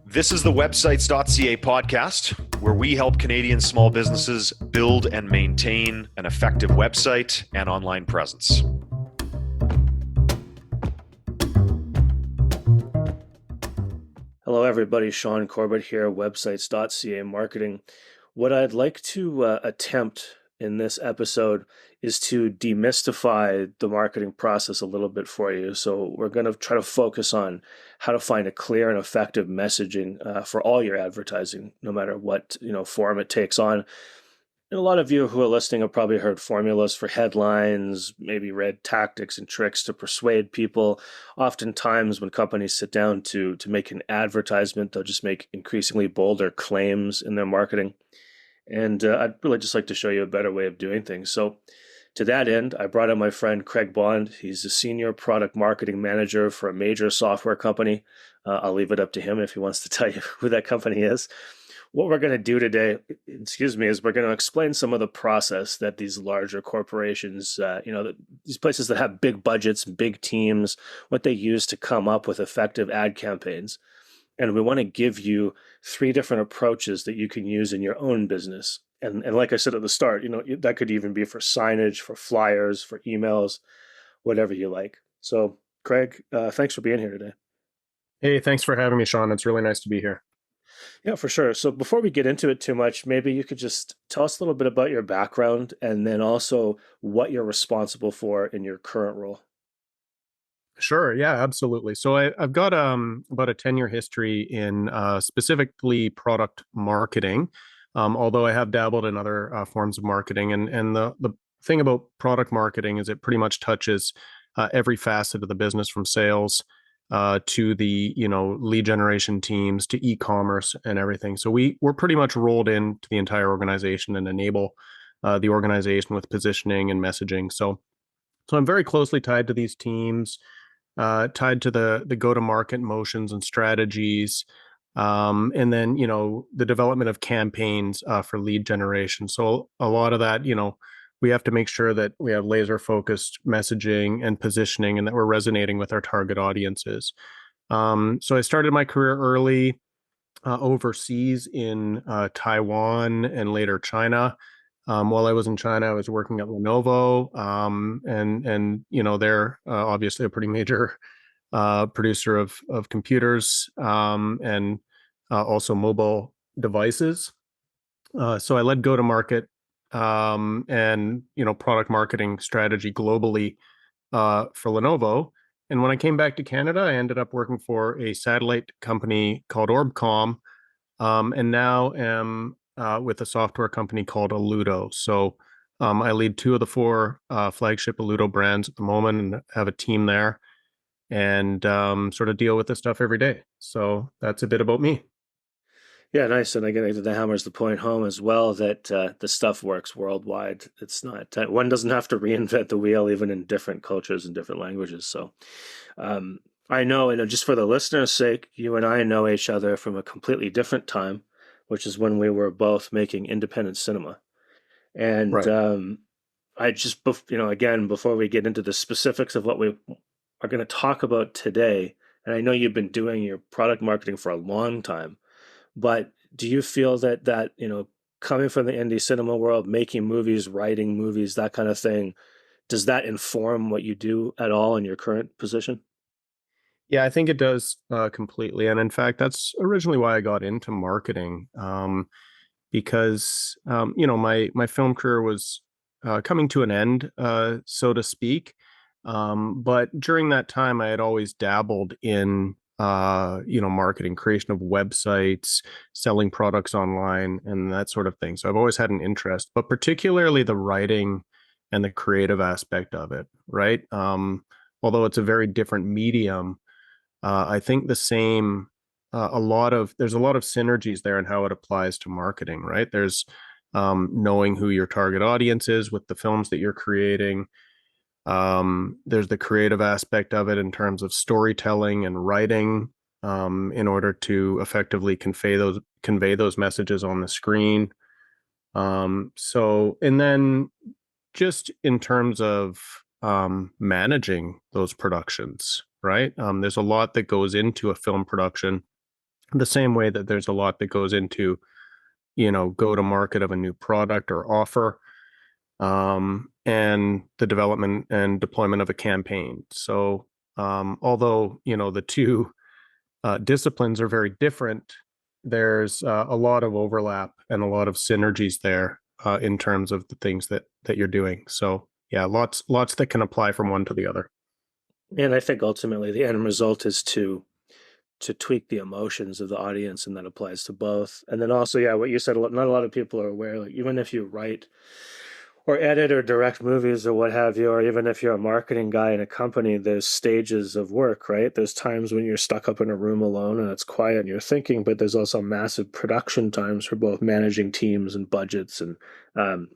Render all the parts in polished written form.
This is the websites.ca podcast, where we help Canadian small businesses build and maintain an effective website and online presence. Hello, everybody. Sean Corbett here, websites.ca marketing. What I'd like to attempt in this episode is to demystify the marketing process a little bit for you. So we're going to try to focus on how to find a clear and effective messaging for all your advertising, no matter what form it takes on. And a lot of you who are listening have probably heard formulas for headlines, maybe read tactics and tricks to persuade people. Oftentimes, when companies sit down to make an advertisement, they'll just make increasingly bolder claims in their marketing. And I'd really just like to show you a better way of doing things. So, to that end, I brought in my friend Craig Bond. He's a senior product marketing manager for a major software company. I'll leave it up to him if he wants to tell you who that company is. What we're going to do today, is we're going to explain some of the process that these larger corporations, these places that have big budgets, big teams, what they use to come up with effective ad campaigns. And we want to give you 3 different approaches that you can use in your own business. And like I said at the start, that could even be for signage, for flyers, for emails, whatever you like. So, Craig, thanks for being here today. Hey, thanks for having me, Sean. It's really nice to be here. Yeah, for sure. So before we get into it too much, maybe you could just tell us a little bit about your background and then also what you're responsible for in your current role. Sure. Yeah, absolutely. So I've got about a 10-year history in specifically product marketing, although I have dabbled in other forms of marketing. And the thing about product marketing is it pretty much touches every facet of the business, from sales to the lead generation teams to e-commerce and everything. So we're pretty much rolled into the entire organization and enable the organization with positioning and messaging. So I'm very closely tied to these teams, tied to the go-to-market motions and strategies, and then the development of campaigns for lead generation. So a lot of that, we have to make sure that we have laser focused messaging and positioning and that we're resonating with our target audiences. So I started my career early overseas in Taiwan and later China. While I was in China, I was working at Lenovo, and they're obviously a pretty major producer of computers, and also mobile devices. So I led go-to-market and product marketing strategy globally for Lenovo. And when I came back to Canada, I ended up working for a satellite company called Orbcomm, and now am with a software company called Alludo. So I lead 2 of the 4 flagship Alludo brands at the moment and have a team there, and sort of deal with this stuff every day. So that's a bit about me. Yeah, nice. And again, that hammers the point home as well that the stuff works worldwide. It's not, one doesn't have to reinvent the wheel, even in different cultures and different languages. So I know, just for the listener's sake, you and I know each other from a completely different time, which is when we were both making independent cinema. And Right. I just, again, before we get into the specifics of what we are going to talk about today, and I know you've been doing your product marketing for a long time, but do you feel that coming from the indie cinema world, making movies, writing movies, that kind of thing, does that inform what you do at all in your current position? Yeah, I think it does completely. And in fact, that's originally why I got into marketing, because my film career was coming to an end, so to speak. But during that time, I had always dabbled in marketing, creation of websites, selling products online, and that sort of thing. So I've always had an interest, but particularly the writing and the creative aspect of it, right? Although it's a very different medium, I think there's a lot of synergies there in how it applies to marketing, right? There's knowing who your target audience is with the films that you're creating. There's the creative aspect of it in terms of storytelling and writing, in order to effectively convey those messages on the screen. And then just in terms of managing those productions, right? There's a lot that goes into a film production, The same way that there's a lot that goes into, go to market of a new product or offer, and the development and deployment of a campaign. So, although, the two disciplines are very different, there's a lot of overlap and a lot of synergies there in terms of the things that you're doing. So, yeah, lots that can apply from one to the other. And I think ultimately the end result is to tweak the emotions of the audience, and that applies to both. And then also, yeah, what you said, not a lot of people are aware, like even if you write or edit or direct movies or what have you, or even if you're a marketing guy in a company, there's stages of work, right? There's times when you're stuck up in a room alone and it's quiet and you're thinking, but there's also massive production times for both managing teams and budgets and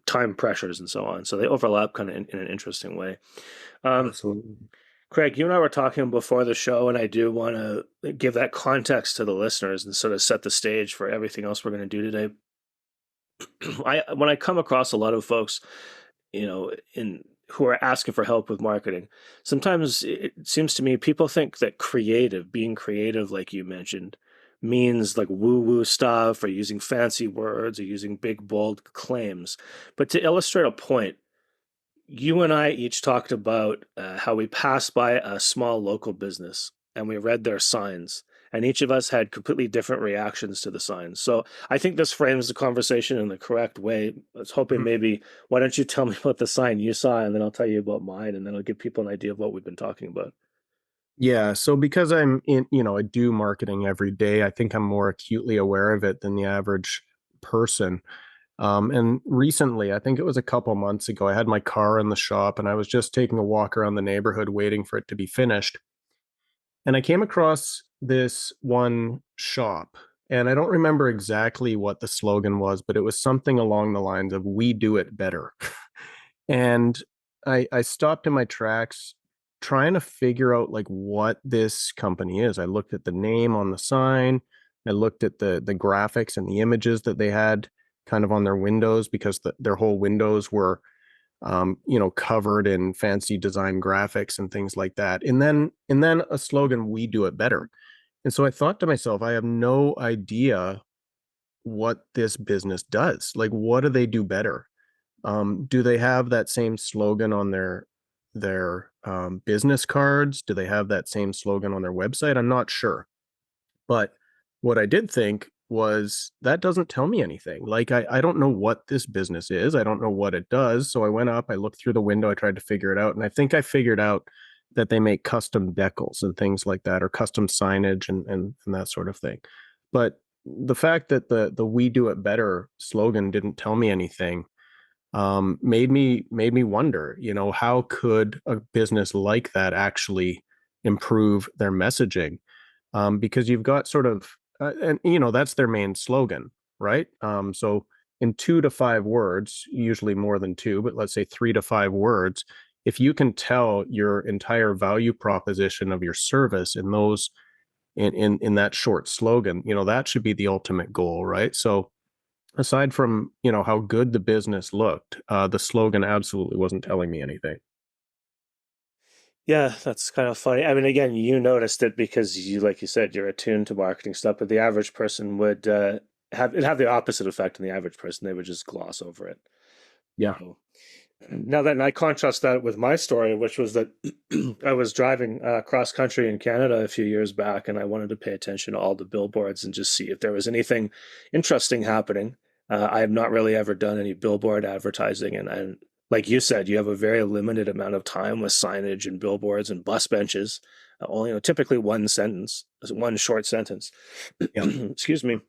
time pressures and so on. So they overlap kind of in an interesting way. Absolutely. Craig, you and I were talking before the show, and I do want to give that context to the listeners and sort of set the stage for everything else we're going to do today. When I come across a lot of folks, in who are asking for help with marketing, sometimes it seems to me people think that being creative, like you mentioned, means like woo-woo stuff or using fancy words or using big bold claims. But to illustrate a point, you and I each talked about how we passed by a small local business and we read their signs, and each of us had completely different reactions to the signs. So I think this frames the conversation in the correct way. I was hoping maybe, why don't you tell me about the sign you saw, and then I'll tell you about mine, and then I'll give people an idea of what we've been talking about. Yeah, so because I'm in, I do marketing every day, I think I'm more acutely aware of it than the average person. And recently, I think it was a couple months ago, I had my car in the shop and I was just taking a walk around the neighborhood waiting for it to be finished. And I came across this one shop, and I don't remember exactly what the slogan was, but it was something along the lines of "We do it better." And I stopped in my tracks trying to figure out like what this company is. I looked at the name on the sign, I looked at the graphics and the images that they had kind of on their windows, because their whole windows were covered in fancy design graphics and things like that. And then a slogan, "We do it better." And so I thought to myself, I have no idea what this business does. Like, what do they do better? Do they have that same slogan on their business cards? Do they have that same slogan on their website? I'm not sure. But what I did think was, that doesn't tell me anything. Like, I don't know what this business is. I don't know what it does. So I went up, I looked through the window, I tried to figure it out. And I think I figured out that they make custom decals and things like that, or custom signage and that sort of thing. But the fact that the "We do it better" slogan didn't tell me anything made me wonder, how could a business like that actually improve their messaging? Because you've got sort of, and that's their main slogan, right? So in 2 to 5 words, usually more than two, but let's say 3 to 5 words, if you can tell your entire value proposition of your service in those in that short slogan, that should be the ultimate goal, right? So aside from how good the business looked, the slogan absolutely wasn't telling me anything. Yeah, that's kind of funny. I mean, again, you noticed it because like you said, you're attuned to marketing stuff, but the average person would have the opposite effect on the average person. They would just gloss over it. Yeah. So, now then, I contrast that with my story, which was that I was driving cross country in Canada a few years back, and I wanted to pay attention to all the billboards and just see if there was anything interesting happening. I have not really ever done any billboard advertising, and like you said, you have a very limited amount of time with signage and billboards and bus benches. Only, typically one sentence, one short sentence. Yeah. Excuse me.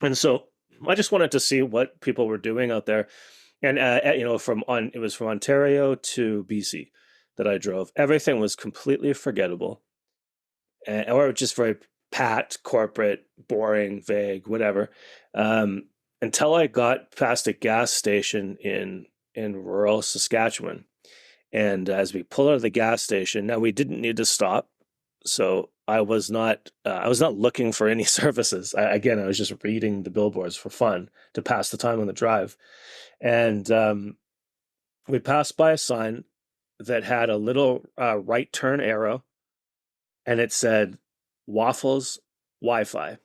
And so I just wanted to see what people were doing out there. And it was from Ontario to BC that I drove. Everything was completely forgettable, or just very pat, corporate, boring, vague, whatever. Um, until I got past a gas station in rural Saskatchewan, and as we pulled out of the gas station, now we didn't need to stop, so I was not looking for any services. Again, I was just reading the billboards for fun to pass the time on the drive, and we passed by a sign that had a little right turn arrow, and it said Waffles Wi-Fi.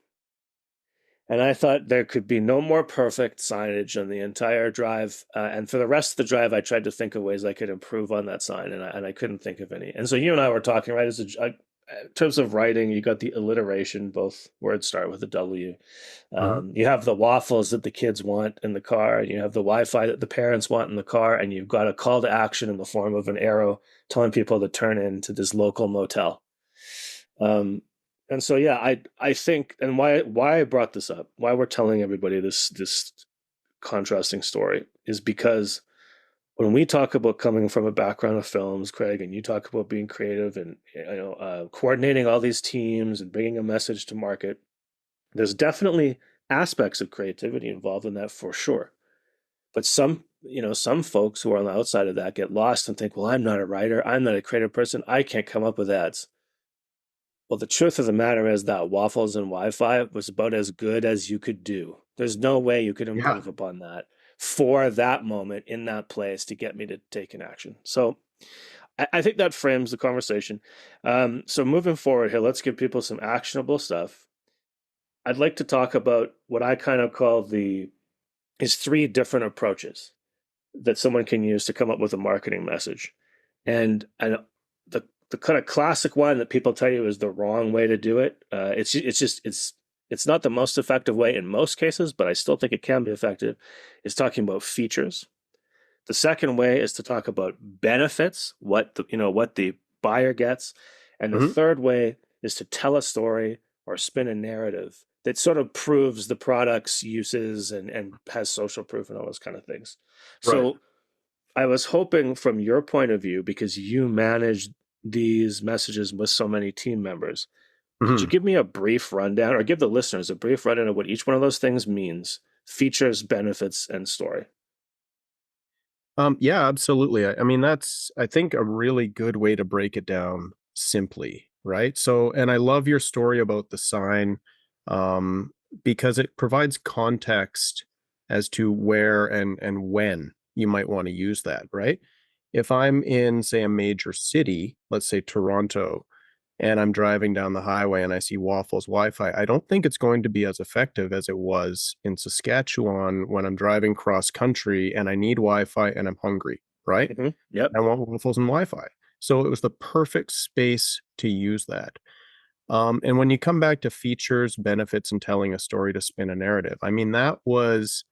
And I thought there could be no more perfect signage on the entire drive. And for the rest of the drive, I tried to think of ways I could improve on that sign, and I couldn't think of any. And so you and I were talking, right? In terms of writing, you got the alliteration, both words start with a W. Hmm. You have the waffles that the kids want in the car, and you have the Wi-Fi that the parents want in the car, and you've got a call to action in the form of an arrow telling people to turn into this local motel. Um, and so yeah, I think, and why I brought this up, why we're telling everybody this contrasting story is because when we talk about coming from a background of films, Craig, and you talk about being creative and coordinating all these teams and bringing a message to market, there's definitely aspects of creativity involved in that for sure. But some folks who are on the outside of that get lost and think, well, I'm not a writer, I'm not a creative person, I can't come up with ads. Well, the truth of the matter is that waffles and Wi-Fi was about as good as you could do. There's no way you could Yeah. improve upon that for that moment in that place to get me to take an action. So I think that frames the conversation. So moving forward here, let's give people some actionable stuff. I'd like to talk about what I kind of call the is three different approaches that someone can use to come up with a marketing message. And the kind of classic one that people tell you is the wrong way to do it. It's not the most effective way in most cases, but I still think it can be effective. Is talking about features. The second way is to talk about benefits, what the buyer gets, and the Hmm. third way is to tell a story or spin a narrative that sort of proves the product's uses and has social proof and all those kind of things. Right. So I was hoping from your point of view, because you manage these messages with so many team members, could you Hmm. give me a brief rundown or give the listeners a brief rundown of what each one of those things means? Features, benefits, and story. Yeah, absolutely. I mean, that's, I think, a really good way to break it down simply, right? So, and I love your story about the sign, um, because it provides context as to where and when you might want to use that, right? If I'm in, say, a major city, let's say Toronto, and I'm driving down the highway and I see Waffles Wi-Fi, I don't think it's going to be as effective as it was in Saskatchewan when I'm driving cross country and I need Wi-Fi and I'm hungry, right? Yep. I want waffles and Wi-Fi. So it was the perfect space to use that. And when you come back to features, benefits, and telling a story to spin a narrative, I mean, that was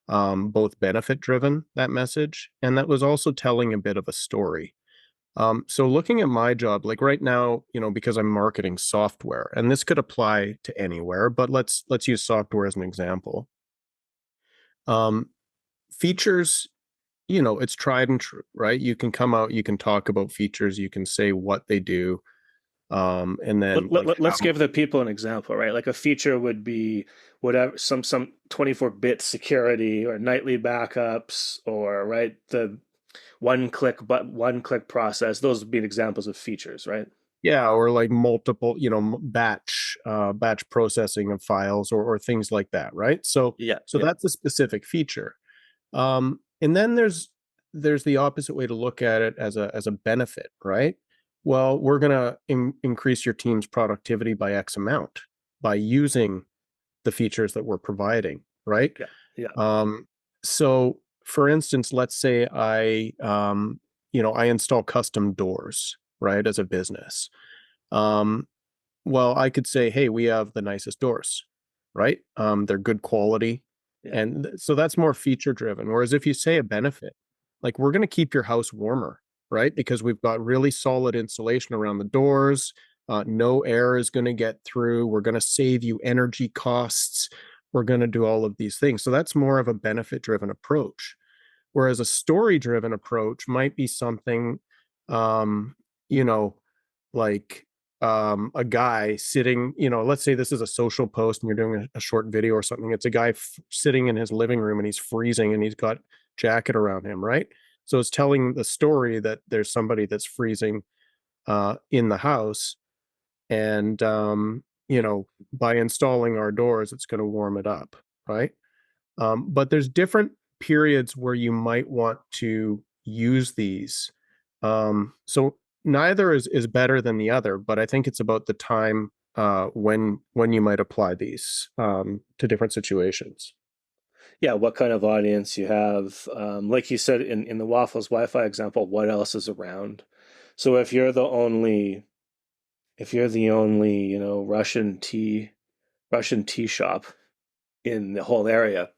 both benefit driven, that message, and that was also telling a bit of a story. So looking at my job, like right now, because I'm marketing software, and this could apply to anywhere, but let's use software as an example. Um, Features, it's tried and true, right? You can come out, you can talk about features, you can say what they do, and then like Let's give the people an example, right? Like a feature would be whatever some 24-bit security or nightly backups or right the one click process. Those would be examples of features, right? yeah, or like multiple, batch processing of files or things like that, right? Yeah, So yeah. that's a specific feature. And then there's the opposite way to look at it as a benefit, right? Well, we're gonna increase your team's productivity by X amount by using the features that we're providing, right? Yeah, yeah. Um, so for instance, let's say I install custom doors, right, as a business. Um, well, I could say, hey, we have the nicest doors, right? They're good quality. Yeah. And so that's more feature driven. Whereas if you say a benefit, like we're going to keep your house warmer, right? Because we've got really solid insulation around the doors. No air is going to get through. We're going to save you energy costs. We're going to do all of these things. So that's more of a benefit driven approach. Whereas a story driven approach might be something, um, you know, like a guy sitting, let's say this is a social post and you're doing a short video or something. It's a guy sitting in his living room and he's freezing and he's got jacket around him, right? So it's telling the story that there's somebody that's freezing in the house, and by installing our doors, it's going to warm it up, right? But there's different periods where you might want to use these. So neither is better than the other, but I think it's about the time when you might apply these to different situations. Yeah, what kind of audience you have. Like you said in the Waffles Wi-Fi example, what else is around? So if you're the only, Russian tea shop in the whole area,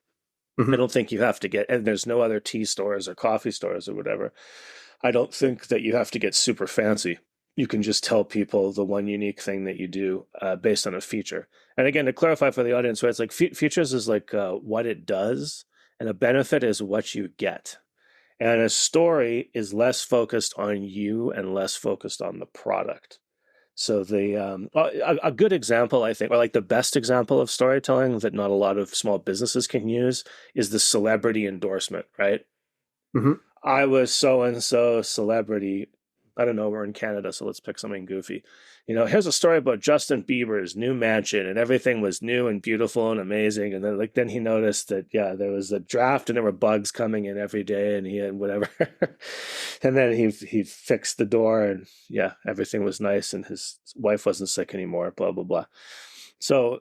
I Hmm. don't think you have to get, and there's no other tea stores or coffee stores or whatever. I don't think that you have to get super fancy. You can just tell people the one unique thing that you do based on a feature. And again, to clarify for the audience, right, it's like features is like what it does, and a benefit is what you get. And a story is less focused on you and less focused on the product. So a good example, I think, or like the best example of storytelling that not a lot of small businesses can use is the celebrity endorsement, right? Hmm. I was so and so celebrity. I don't know, we're in Canada, so let's pick something goofy. Here's a story about Justin Bieber's new mansion, and everything was new and beautiful and amazing. And then he noticed that, yeah, there was a draft and there were bugs coming in every day, and he had whatever. And then he fixed the door, and yeah, everything was nice, and his wife wasn't sick anymore, blah blah blah. So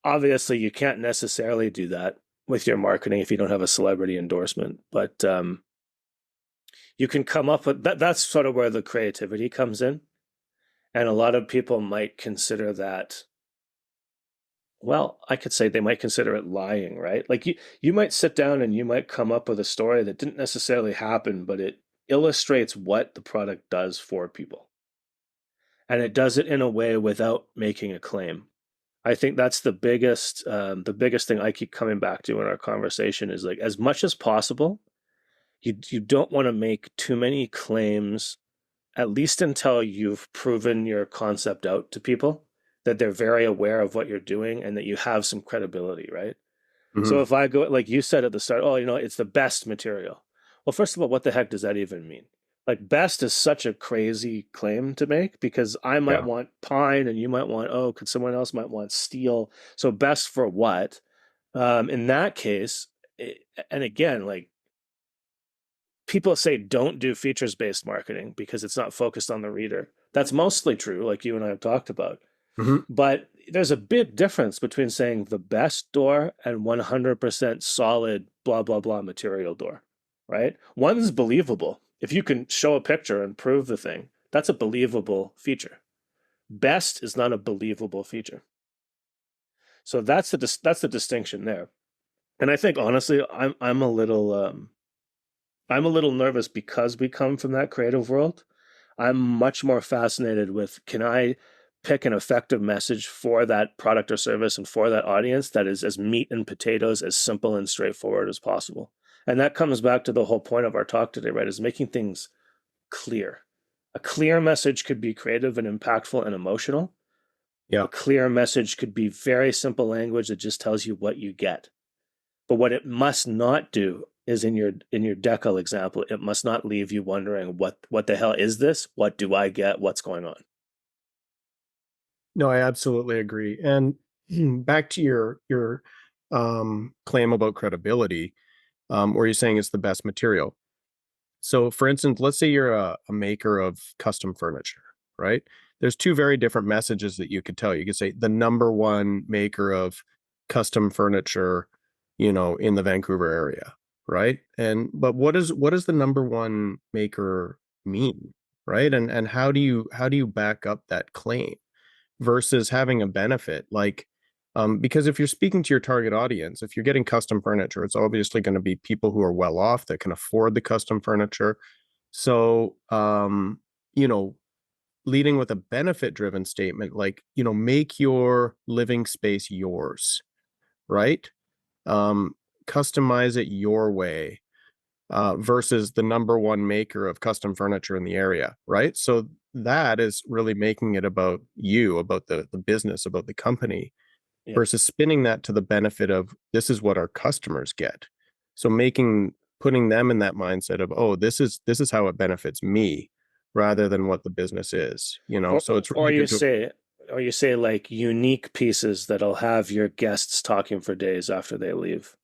obviously you can't necessarily do that with your marketing if you don't have a celebrity endorsement, but you can come up with that. That's sort of where the creativity comes in. And a lot of people might consider that, well, I could say they might consider it lying, right? Like you might sit down and you might come up with a story that didn't necessarily happen, but it illustrates what the product does for people. And it does it in a way without making a claim. I think that's the biggest thing I keep coming back to in our conversation is like, as much as possible, you don't want to make too many claims, at least until you've proven your concept out to people, that they're very aware of what you're doing and that you have some credibility, right? So Hmm. if I go, like you said at the start, oh, it's the best material. Well, first of all, what the heck does that even mean? Like, best is such a crazy claim to make because I might Yeah. want pine and you might want oak and someone else might want steel. So, best for what? In that case, and again, like, people say don't do features based marketing because it's not focused on the reader. That's mostly true, like you and I have talked about. Hmm. But there's a big difference between saying the best door and 100% solid blah, blah, blah material door, right? One's believable. If you can show a picture and prove the thing, that's a believable feature. Best is not a believable feature. So that's the distinction there. And I think honestly, I'm a little nervous because we come from that creative world. I'm much more fascinated with, can I pick an effective message for that product or service and for that audience that is as meat and potatoes, as simple and straightforward as possible. And that comes back to the whole point of our talk today, right? Is making things clear. A clear message could be creative and impactful and emotional. Yeah. A clear message could be very simple language that just tells you what you get. But what it must not do is, in your decal example, it must not leave you wondering what the hell is this? What do I get? What's going on? No, I absolutely agree. And back to your claim about credibility, where you're saying it's the best material. So, for instance, let's say you're a maker of custom furniture, right? There's two very different messages that you could tell. You could say the number one maker of custom furniture, in the Vancouver area, right? And but what does the number one maker mean, right? And how do you back up that claim versus having a benefit like because if you're speaking to your target audience, if you're getting custom furniture, it's obviously going to be people who are well off that can afford the custom furniture. So you know leading with a benefit driven statement like make your living space yours, right? um Customize it your way, versus the number one maker of custom furniture in the area, right? So that is really making it about you, about the business, about the company, Yeah. versus spinning that to the benefit of this is what our customers get. So putting them in that mindset of, oh, this is how it benefits me rather than what the business is, Or so it's or really you good to. say or you say like unique pieces that'll have your guests talking for days after they leave,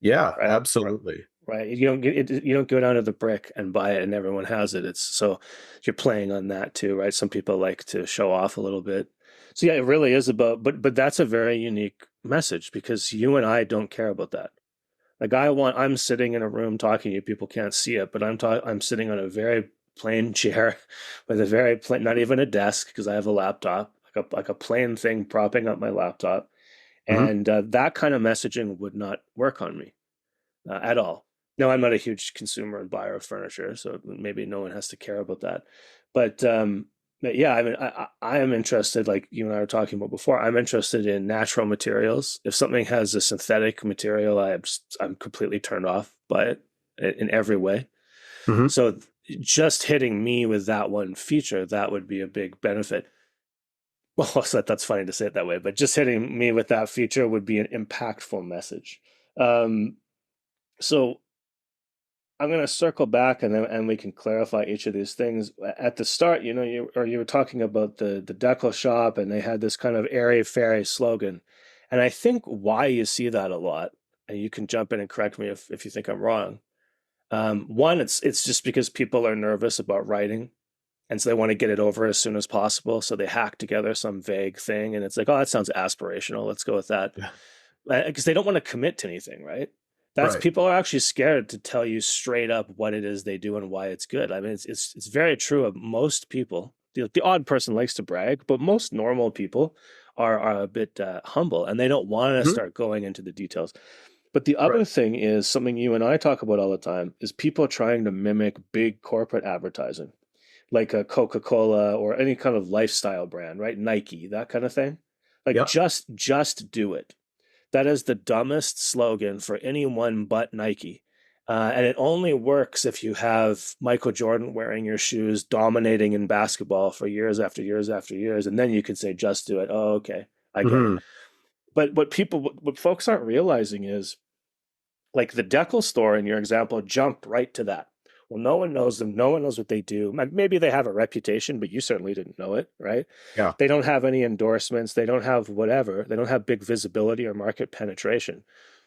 Yeah, right? absolutely. right? You don't go down to the brick and buy it and everyone has it. It's so you're playing on that too, right? Some people like to show off a little bit. So yeah, it really is about, but that's a very unique message because you and I don't care about that. Like I'm sitting in a room talking to you, people can't see it, but I'm sitting on a very plain chair with a very plain, not even a desk because I have a laptop, like a plain thing propping up my laptop. Hmm. And that kind of messaging would not work on me at all. No, I'm not a huge consumer and buyer of furniture, so maybe no one has to care about that. But yeah, I mean, I am interested, like you and I were talking about before. I'm interested in natural materials. If something has a synthetic material, I'm completely turned off by it in every way. Hmm. So just hitting me with that one feature, that would be a big benefit. Well, so that's funny to say it that way, but just hitting me with that feature would be an impactful message. Um, so I'm going to circle back and we can clarify each of these things. At the start, you were talking about the decal shop and they had this kind of airy fairy slogan. And I think why you see that a lot, and you can jump in and correct me if you think I'm wrong. One, it's just because people are nervous about writing, and so they want to get it over as soon as possible. So they hack together some vague thing, and it's like, oh, that sounds aspirational. Let's go with that, Yeah. because they don't want to commit to anything, right? That's Right. people are actually scared to tell you straight up what it is they do and why it's good. I mean, it's very true of most people. The odd person likes to brag, but most normal people are a bit humble and they don't want to Mhm. start going into the details. But the Right. other thing is something you and I talk about all the time is people trying to mimic big corporate advertising, like a Coca-Cola or any kind of lifestyle brand, right? Nike, that kind of thing. Like Yeah. just do it. That is the dumbest slogan for anyone but Nike. And it only works if you have Michael Jordan wearing your shoes, dominating in basketball for years after years after years. And then you can say, just do it. Oh, okay. I get it. Hmm. But what folks aren't realizing is like the Deckle store in your example jumped right to that. Well, no one knows them. No one knows what they do. Maybe they have a reputation, but you certainly didn't know it, right? Yeah. They don't have any endorsements. They don't have whatever. They don't have big visibility or market penetration.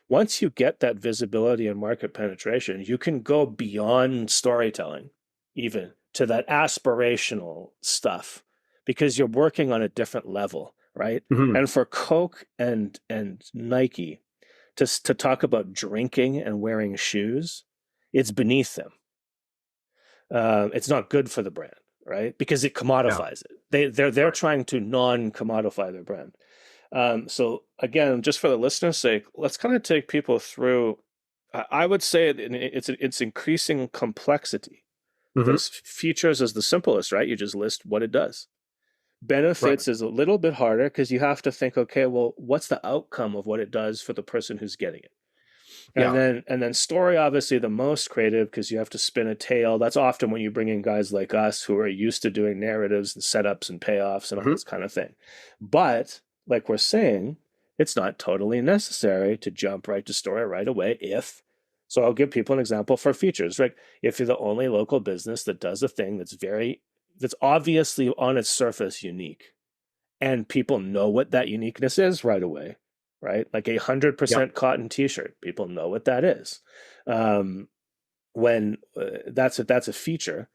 Once you get that visibility and market penetration, you can go beyond storytelling, even to that aspirational stuff, because you're working on a different level, right? Hmm. And for Coke and Nike, to talk about drinking and wearing shoes, it's beneath them. It's not good for the brand, right? Because it Yeah. commodifies it. They're Right. trying to non-commodify their brand. So again, just for the listener's sake, let's kind of take people through. I would say it's increasing complexity. Hmm. There's features as the simplest, right? You just list what it does. Right. Benefits is a little bit harder because you have to think, okay, well, what's the outcome of what it does for the person who's getting it? And Yeah. then story, obviously the most creative because you have to spin a tale. That's often when you bring in guys like us who are used to doing narratives and setups and payoffs and all Hmm. this kind of thing. But like we're saying, it's not totally necessary to jump right to story right away if. So I'll give people an example for features, right? If you're the only local business that does a thing that's obviously on its surface unique, and people know what that uniqueness is right away, right? Like a Yeah. 100% cotton T-shirt, people know what that is. Um, when that's a feature.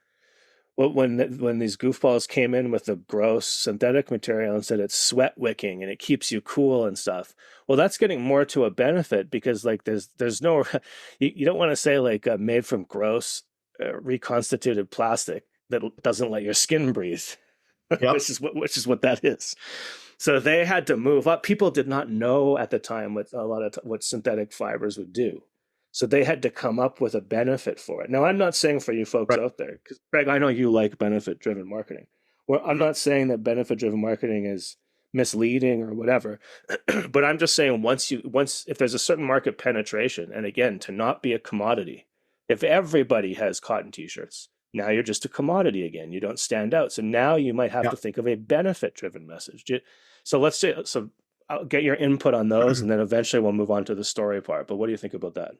Well, when these goofballs came in with the gross synthetic material and said it's sweat wicking and it keeps you cool and stuff, well, that's getting more to a benefit because like there's no you don't want to say like made from gross reconstituted plastic that doesn't let your skin breathe, Yep. which is what that is. So they had to move up. People did not know at the time what synthetic fibers would do. So they had to come up with a benefit for it. Now, I'm not saying for you folks Right. out there, because Greg, I know you like benefit-driven marketing. Well, I'm Mhm. not saying that benefit-driven marketing is misleading or whatever, but I'm just saying once if there's a certain market penetration, and again, to not be a commodity, if everybody has cotton t-shirts, now you're just a commodity again. You don't stand out. So now you might have Yeah. to think of a benefit-driven message. So let's say so. I'll get your input on those, and then eventually we'll move on to the story part. But what do you think about that?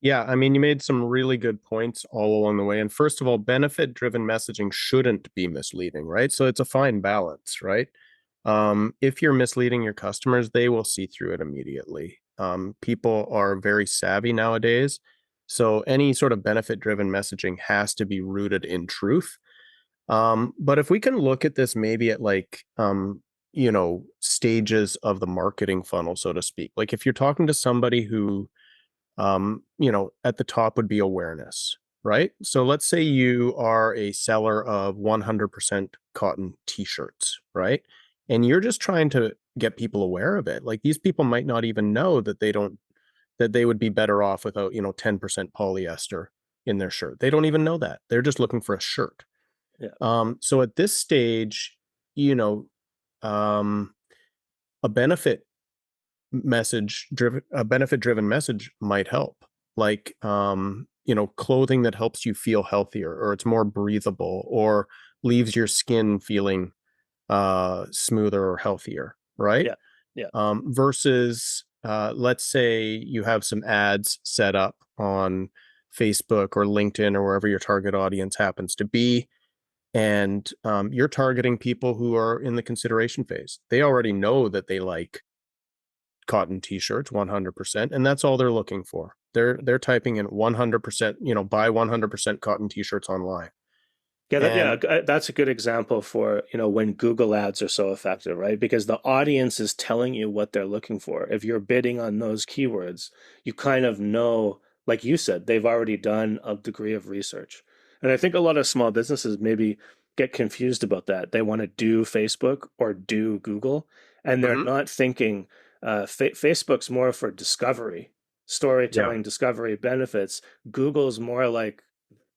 Yeah, I mean, you made some really good points all along the way. And first of all, benefit driven messaging shouldn't be misleading, right? So it's a fine balance, right? If you're misleading your customers, they will see through it immediately. People are very savvy nowadays. So any sort of benefit driven messaging has to be rooted in truth. But if we can look at this maybe at like, stages of the marketing funnel, so to speak, like if you're talking to somebody who, at the top would be awareness, right? So let's say you are a seller of 100% cotton t-shirts, right? And you're just trying to get people aware of it. Like these people might not even know that they would be better off without, 10% polyester in their shirt. They don't even know that. They're just looking for a shirt. Yeah. So at this stage, um, a benefit driven message might help. Like, clothing that helps you feel healthier, or it's more breathable, or leaves your skin feeling smoother or healthier, right? Yeah. Yeah. Versus, let's say you have some ads set up on Facebook or LinkedIn or wherever your target audience happens to be, and you're targeting people who are in the consideration phase. They already know that they like cotton t-shirts 100%, and that's all they're looking for. They're typing in 100%, buy 100% cotton t-shirts online. Yeah, that's a good example for, when Google ads are so effective, right? Because the audience is telling you what they're looking for. If you're bidding on those keywords, you kind of know, like you said, they've already done a degree of research. And I think a lot of small businesses maybe get confused about that. They want to do Facebook or do Google, and they're Mhm. not thinking Facebook's more for discovery, Yeah. storytelling, discovery, benefits. Google's more like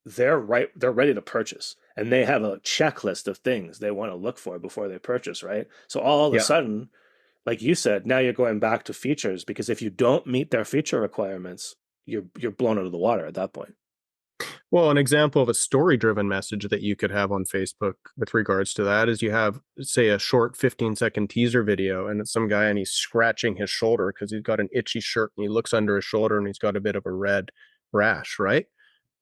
they're ready to purchase, and they have a checklist of things they want to look for before they purchase, right? So all of a Yeah. sudden, like you said, now you're going back to features, because if you don't meet their feature requirements, you're blown out of the water at that point. Well, an example of a story driven message that you could have on Facebook with regards to that is you have, say, a short 15-second teaser video, and it's some guy and he's scratching his shoulder because he's got an itchy shirt, and he looks under his shoulder and he's got a bit of a red rash, right?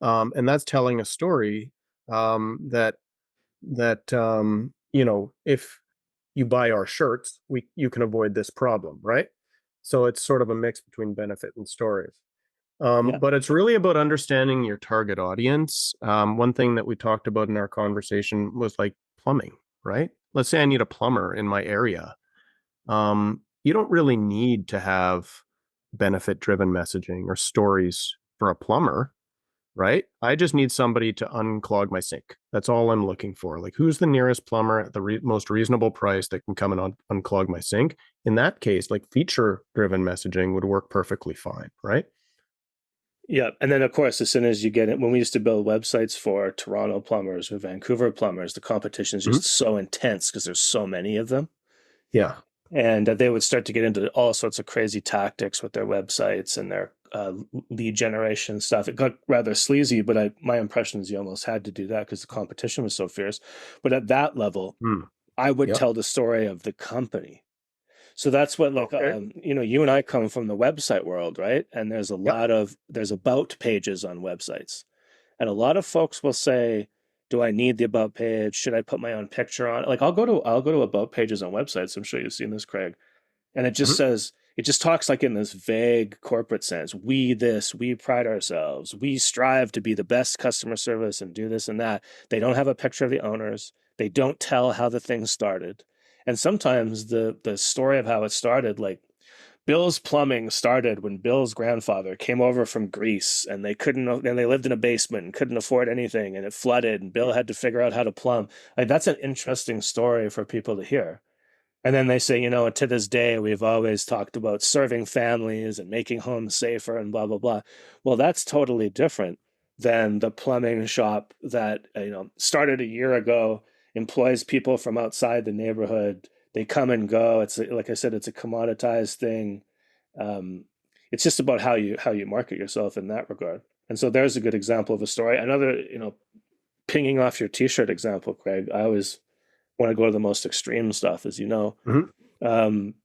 And that's telling a story, that if you buy our shirts, you can avoid this problem, right? So it's sort of a mix between benefit and stories. Yeah. But it's really about understanding your target audience. One thing that we talked about in our conversation was like plumbing, right? Let's say I need a plumber in my area. You don't really need to have benefit driven messaging or stories for a plumber, right? I just need somebody to unclog my sink. That's all I'm looking for. Like, who's the nearest plumber at the most reasonable price that can come and unclog my sink? In that case, like feature driven messaging would work perfectly fine, right? Yeah, and then of course, as soon as you get it, when we used to build websites for Toronto plumbers or Vancouver plumbers, the competition is Mhm. just so intense because there's so many of them. Yeah. And they would start to get into all sorts of crazy tactics with their websites and their lead generation stuff. It got rather sleazy, but my impression is you almost had to do that because the competition was so fierce. But at that level, Mm. I would Yep. tell the story of the company. So that's what, like, Okay. you and I come from the website world, right? And Yep. there's about pages on websites. And a lot of folks will say, do I need the about page? Should I put my own picture on it? Like I'll go to about pages on websites. I'm sure you've seen this, Craig. And Mhm. it just talks like in this vague corporate sense. We pride ourselves. We strive to be the best customer service and do this and that. They don't have a picture of the owners. They don't tell how the thing started. And sometimes the story of how it started, like Bill's Plumbing started when Bill's grandfather came over from Greece, and they lived in a basement and couldn't afford anything, and it flooded and Bill had to figure out how to plumb. Like, that's an interesting story for people to hear. And then they say, to this day, we've always talked about serving families and making homes safer and blah, blah, blah. Well, that's totally different than the plumbing shop that, started a year ago, employs people from outside the neighborhood. They come and go. It's like I said, it's a commoditized thing. Um, it's just about how you market yourself in that regard. And so there's a good example of a story. Another, pinging off your t-shirt example, Craig, I always want to go to the most extreme stuff, as you know. Mhm. Um,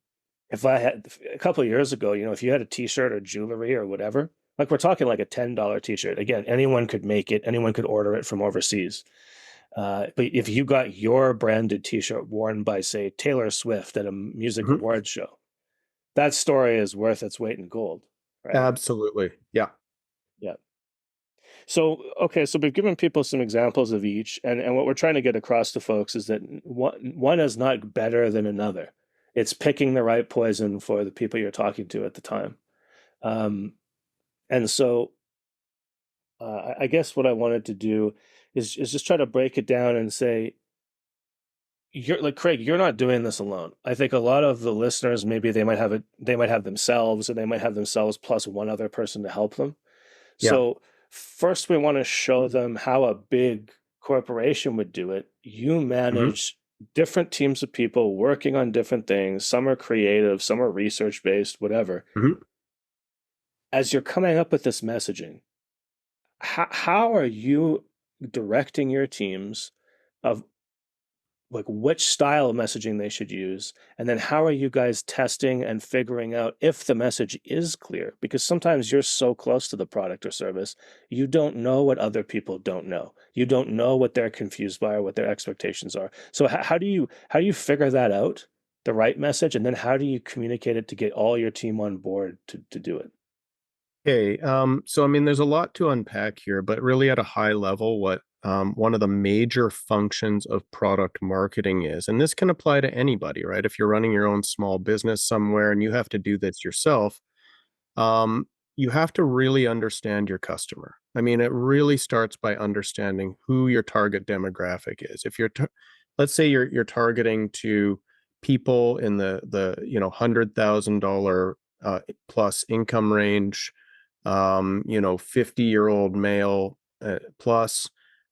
if I had a couple of years ago, if you had a T-shirt or jewelry or whatever, like we're talking like a $10 T-shirt. Again, anyone could make it, anyone could order it from overseas. But if you got your branded T-shirt worn by, say, Taylor Swift at a music Mhm. awards show, that story is worth its weight in gold, right? Absolutely. Yeah. Yeah. So, okay, so we've given people some examples of each, and what we're trying to get across to folks is that one is not better than another. It's picking the right poison for the people you're talking to at the time. Um, and so, I guess what I wanted to do is just try to break it down and say, you're like Craig, you're not doing this alone. I think a lot of the listeners, maybe they might have themselves, or they might have themselves plus one other person to help them. Yeah. So first, we want to show them how a big corporation would do it. You Hmm. manage different teams of people working on different things. Some are creative, some are research based, whatever. Hmm. As you're coming up with this messaging, how are you directing your teams of like which style of messaging they should use, and then how are you guys testing and figuring out if the message is clear? Because sometimes you're so close to the product or service, you don't know what other people don't know. You don't know what they're confused by or what their expectations are. So how do you figure that out, the right message, and then how do you communicate it to get all your team on board to do it? Okay. So I mean, there's a lot to unpack here, but really at a high level, what one of the major functions of product marketing is, and this can apply to anybody, right? If you're running your own small business somewhere and you have to do this yourself, um, you have to really understand your customer. I mean, it really starts by understanding who your target demographic is. If let's say you're targeting to people in the $100,000 plus income range, 50-year-old male plus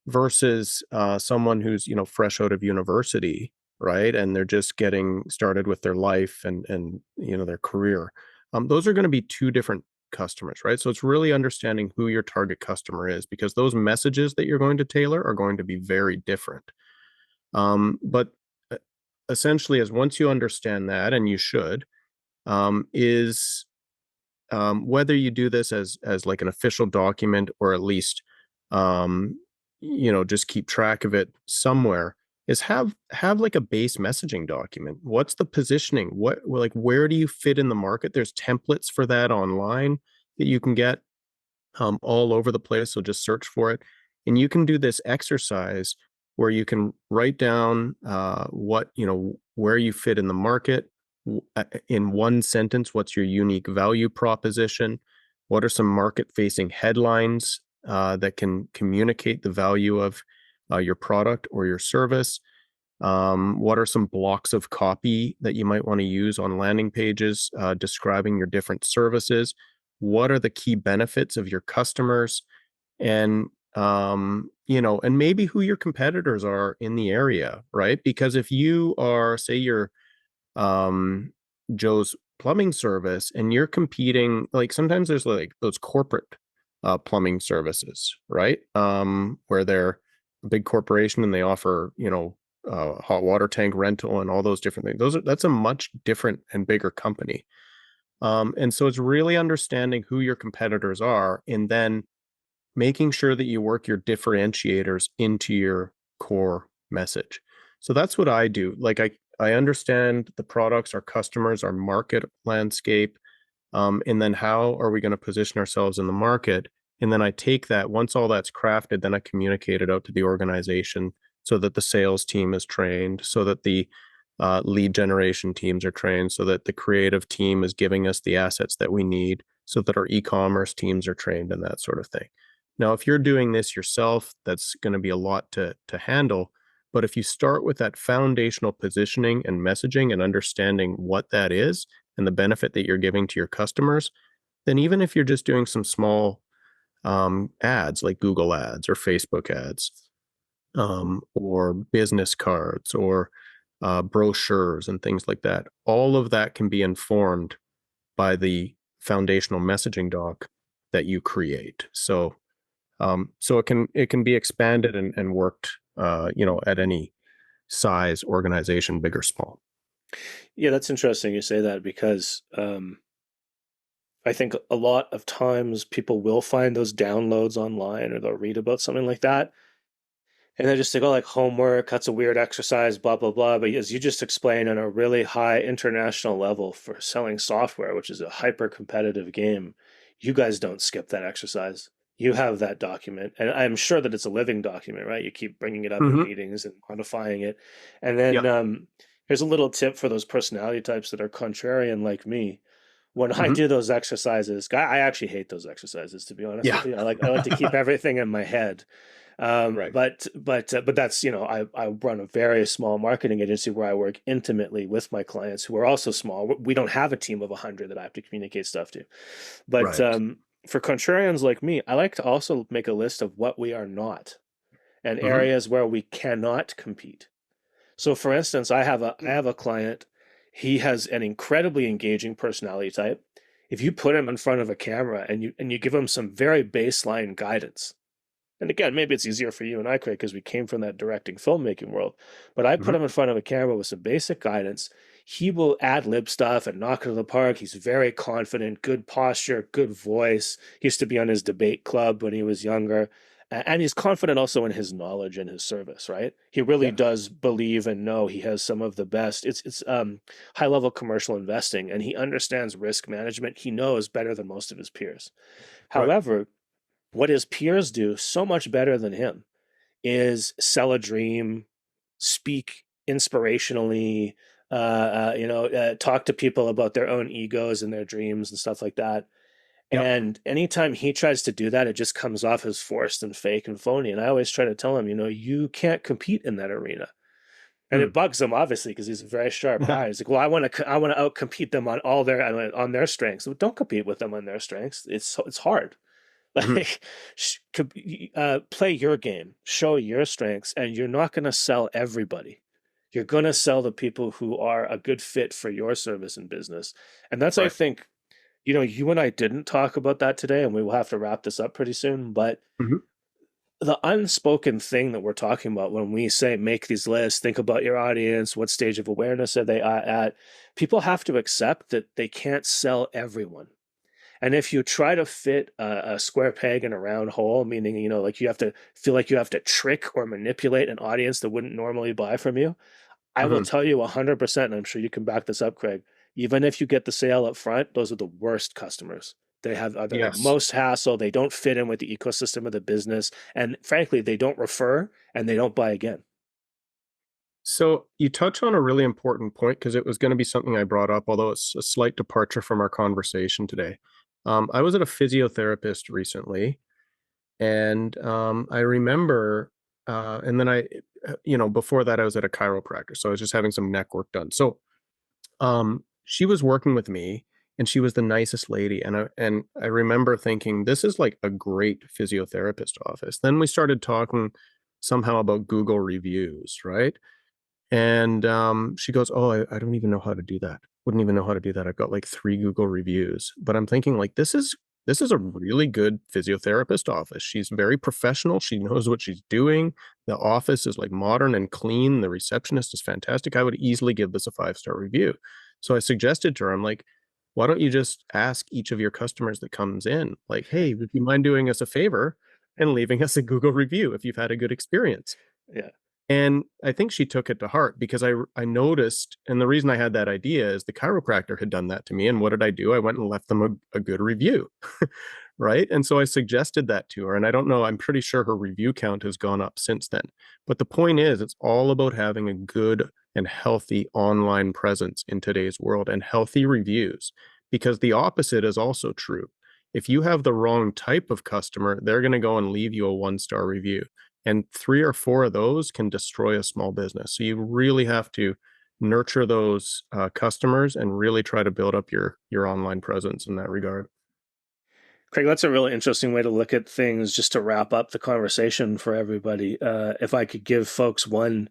versus someone who's fresh out of university, right? And they're just getting started with their life and their career. Those are going to be two different customers, right? So it's really understanding who your target customer is, because those messages that you're going to tailor are going to be very different. But uh, essentially, as once you understand that, and you should, is whether you do this as like an official document, or at least just keep track of it somewhere, is have like a base messaging document. What's the positioning? Like, where do you fit in the market? There's templates for that online that you can get all over the place, so just search for it, and you can do this exercise where you can write down where you fit in the market, in one sentence. What's your unique value proposition? What are some market facing headlines that can communicate the value of your product or your service? What are some blocks of copy that you might want to use on landing pages describing your different services? What are the key benefits of your customers? And and maybe who your competitors are in the area, right? Because if you are, say, you're um, Joe's plumbing service, and you're competing, like sometimes there's like those corporate plumbing services, right? Where they're a big corporation and they offer, hot water tank rental and all those different things. That's a much different and bigger company. And so it's really understanding who your competitors are, and then making sure that you work your differentiators into your core message. So that's what I do. Like I understand the products, our customers, our market landscape, and then how are we going to position ourselves in the market? And then I take that, once all that's crafted, then I communicate it out to the organization so that the sales team is trained, so that the lead generation teams are trained, so that the creative team is giving us the assets that we need, so that our e-commerce teams are trained, and that sort of thing. Now, if you're doing this yourself, that's going to be a lot to handle. But if you start with that foundational positioning and messaging and understanding what that is and the benefit that you're giving to your customers, then even if you're just doing some small ads like Google ads or Facebook ads, or business cards, or brochures and things like that, all of that can be informed by the foundational messaging doc that you create. So it can be expanded and worked, at any size organization, big or small. Yeah, that's interesting you say that because I think a lot of times people will find those downloads online or they'll read about something like that. And they just think, oh, like homework, that's a weird exercise, blah, blah, blah. But as you just explained, on a really high international level for selling software, which is a hyper competitive game, you guys don't skip that exercise. You have that document. And I'm sure that it's a living document, right? You keep bringing it up in Hmm. meetings and modifying it. And then Yeah. here's a little tip for those personality types that are contrarian like me. When I Hmm. do those exercises, I actually hate those exercises, to be honest Yeah. with you. I like to keep everything in my head. Right. But that's, I run a very small marketing agency where I work intimately with my clients who are also small. We don't have a team of 100 that I have to communicate stuff to. But Right. for contrarians like me, I like to also make a list of what we are not and Hmm. areas where we cannot compete. So for instance, I have a client. He has an incredibly engaging personality type. If you put him in front of a camera and you give him some very baseline guidance, and again, maybe it's easier for you and I, Craig, because we came from that directing filmmaking world. But I put Hmm. him in front of a camera with some basic guidance. He will ad lib stuff and knock it out of the park. He's very confident, good posture, good voice. He used to be on his debate club when he was younger. And he's confident also in his knowledge and his service, right? He really Yeah. does believe and know he has some of the best. It's high level commercial investing, and he understands risk management. He knows better than most of his peers. Right. However, what his peers do so much better than him is sell a dream, speak inspirationally, talk to people about their own egos and their dreams and stuff like that. Yep. And anytime he tries to do that, it just comes off as forced and fake and phony. And I always try to tell him, you can't compete in that arena. And Hmm. it bugs him obviously because he's a very sharp guy. He's like, well, I want to outcompete them on their strengths. So don't compete with them on their strengths. It's hard. Hmm. Like, play your game, show your strengths, and you're not going to sell everybody. You're going to sell the people who are a good fit for your service and business. And that's, I Right. think, you and I didn't talk about that today, and we will have to wrap this up pretty soon. But Hmm. the unspoken thing that we're talking about when we say make these lists, think about your audience, what stage of awareness are they at, people have to accept that they can't sell everyone. And if you try to fit a square peg in a round hole, meaning, like you have to feel like you have to trick or manipulate an audience that wouldn't normally buy from you, I will Hmm. tell you 100%, and I'm sure you can back this up, Craig. Even if you get the sale up front, those are the worst customers. They are the Yes. most hassle. They don't fit in with the ecosystem of the business. And frankly, they don't refer and they don't buy again. So you touch on a really important point because it was going to be something I brought up, although it's a slight departure from our conversation today. I was at a physiotherapist recently, and I remember, and then before that, I was at a chiropractor, so I was just having some neck work done. So, she was working with me, and she was the nicest lady, and I remember thinking, this is like a great physiotherapist office. Then we started talking somehow about Google reviews, right? And she goes, "Oh, I don't even know how to do that. Wouldn't even know how to do that. I've got like 3 Google reviews." But I'm thinking like this is a really good physiotherapist office. She's very professional. She knows what she's doing. The office is like modern and clean. The receptionist is fantastic. I would easily give this a 5-star review. So I suggested to her, I'm like, why don't you just ask each of your customers that comes in, like, hey, would you mind doing us a favor and leaving us a Google review if you've had a good experience? Yeah. And I think she took it to heart because I noticed, and the reason I had that idea is the chiropractor had done that to me. And what did I do? I went and left them a good review. Right. And so I suggested that to her. And I don't know, I'm pretty sure her review count has gone up since then. But the point is, it's all about having a good and healthy online presence in today's world and healthy reviews, because the opposite is also true. If you have the wrong type of customer, they're going to go and leave you a 1-star review, and 3 or 4 of those can destroy a small business. So you really have to nurture those customers and really try to build up your online presence in that regard. Craig, that's a really interesting way to look at things just to wrap up the conversation for everybody. If I could give folks one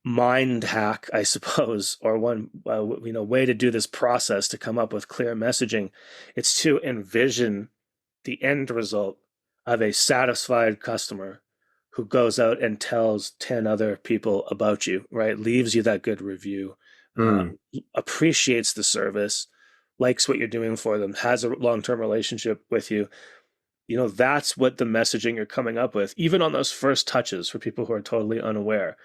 mind hack, I suppose, or one way to do this process to come up with clear messaging, it's to envision the end result of a satisfied customer who goes out and tells 10 other people about you, right? Leaves you that good review, Mm. appreciates the service, likes what you're doing for them, has a long-term relationship with you. that's what the messaging you're coming up with, even on those first touches for people who are totally unaware.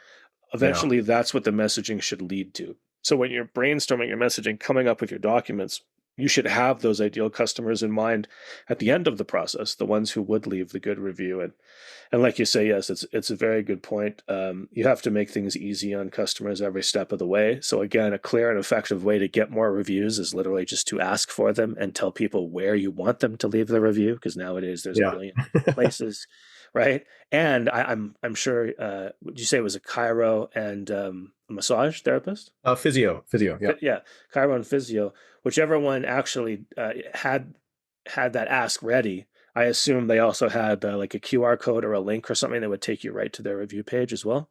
Eventually, that's what the messaging should lead to. So when you're brainstorming your messaging, coming up with your documents, you should have those ideal customers in mind at the end of the process, the ones who would leave the good review. And like you say, yes, it's a very good point. You have to make things easy on customers every step of the way. So again, a clear and effective way to get more reviews is literally just to ask for them and tell people where you want them to leave the review, because nowadays there's a billion places, right? And I'm sure. Would you say it was a chiro and a massage therapist? Physio, yeah. Yeah, chiro and physio. Whichever one actually had that ask ready, I assume they also had like a QR code or a link or something that would take you right to their review page as well.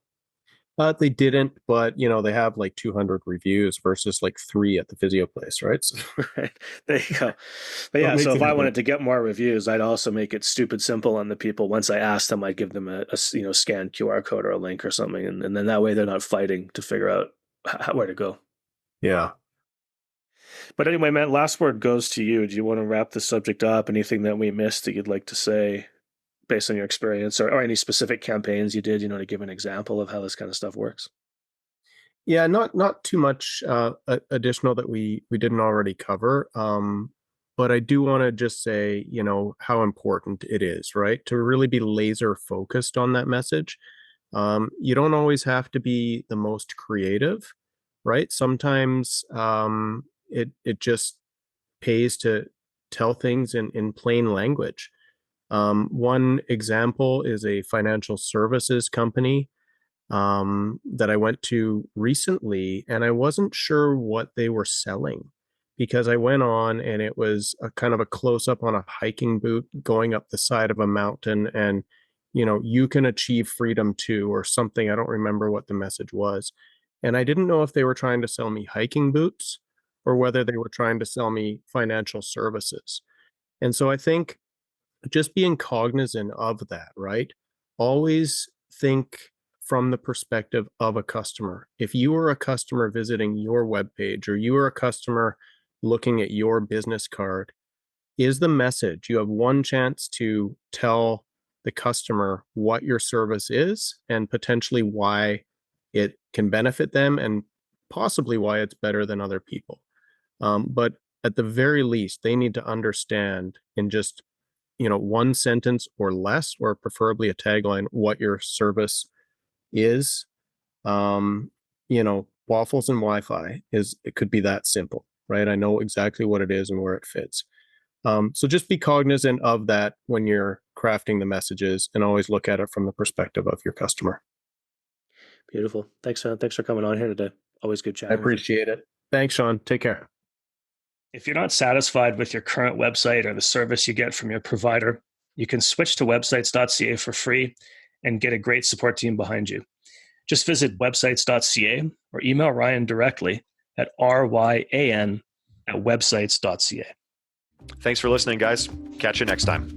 They didn't, but they have like 200 reviews versus like 3 at the physio place, right? So, right. There you go. But yeah, so if I wanted to get more reviews, I'd also make it stupid simple on the people. Once I asked them, I'd give them a scanned QR code or a link or something, and then that way they're not fighting to figure out where to go. Yeah. But anyway, man, last word goes to you. Do you want to wrap the subject up? Anything that we missed that you'd like to say based on your experience, or any specific campaigns you did, to give an example of how this kind of stuff works? Yeah, not too much additional that we didn't already cover. But I do want to just say, how important it is, right? To really be laser focused on that message. You don't always have to be the most creative, right? Sometimes it just pays to tell things in plain language. One example is a financial services company that I went to recently, and I wasn't sure what they were selling because I went on and it was a kind of a close up on a hiking boot going up the side of a mountain, and you can achieve freedom too, or something. I don't remember what the message was. And I didn't know if they were trying to sell me hiking boots or whether they were trying to sell me financial services. And so I think just being cognizant of that, right? Always think from the perspective of a customer. If you are a customer visiting your webpage, or you are a customer looking at your business card, is the message, you have one chance to tell the customer what your service is and potentially why it can benefit them and possibly why it's better than other people. But at the very least, they need to understand in just one sentence or less, or preferably a tagline, what your service is. Waffles and Wi-Fi it could be that simple, right? I know exactly what it is and where it fits. So just be cognizant of that when you're crafting the messages, and always look at it from the perspective of your customer. Beautiful. Thanks, man. Thanks for coming on here today. Always good chatting. I appreciate it. Thanks, Sean. Take care. If you're not satisfied with your current website or the service you get from your provider, you can switch to websites.ca for free and get a great support team behind you. Just visit websites.ca or email Ryan directly at ryan@websites.ca. Thanks for listening, guys. Catch you next time.